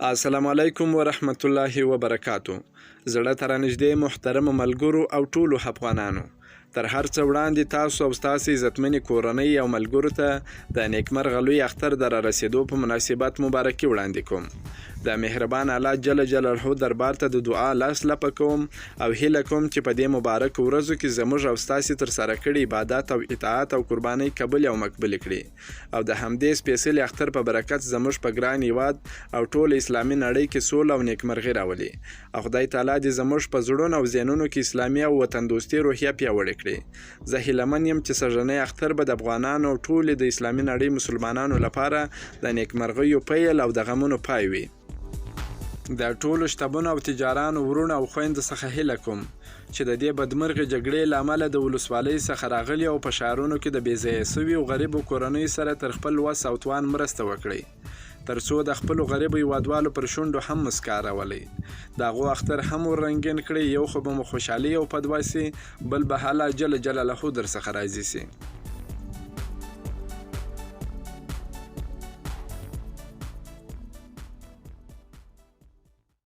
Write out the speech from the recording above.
السلام علیکم ورحمت الله وبرکاتو. زړه ته رانږدې محترمو ملګرو او ټولو افغانانو، تر هر څه وړاندې تاسو او ستاسې عزتمنې کورنۍ او ملګرو ته د نیکمرغه لوی اختر د رارسېدو په مناسبت مبارکي وړاندې کوم. د مهربان الله جل جلاله دربار ته د دعا لاس لپه کوم او هیله کوم چې په دې مبارکو ورځو کې زموږ او ستاسې ترسره کړي عبادات او اطاعت او قربانۍ قبول او مقبول کړي او د همدې سپېڅلي اختر په برکت زموږ په ګران هېواد او ټول اسلامي نړۍ کې سوله او نیکمرغي راولي او خدای تعالی دې زموږ په زړونو او ذهنونو کې اسلامي او وطن دوستي روحیه پیاوړې کړي. زه هیلهمن یم چې سږنی اختر به د افغانانو او ټولې د اسلامي نړۍ مسلمانانو لپاره د نیکمرغیو پیل او د غمونو پای وي. د ټولو شتمنو او تجارانو ورونو او خویندو څخه هیله کوم چې د دې بدمرغې جګړې له امله د ولسوالۍ څخه راغلي او په ښارونو کې د بېځایه سوي او غریبو کورنیو سره تر خپل وس او توان مرسته وکړئ، تر څو د خپلو غریبو هیوادوالو پر شونډو هم مسکا راولئ. د هغو اختر هم ور رنګین کړئ، یو خو به مو خوشحالي او پدواسي، بل به الله جل جلاله در څخه راضي سي.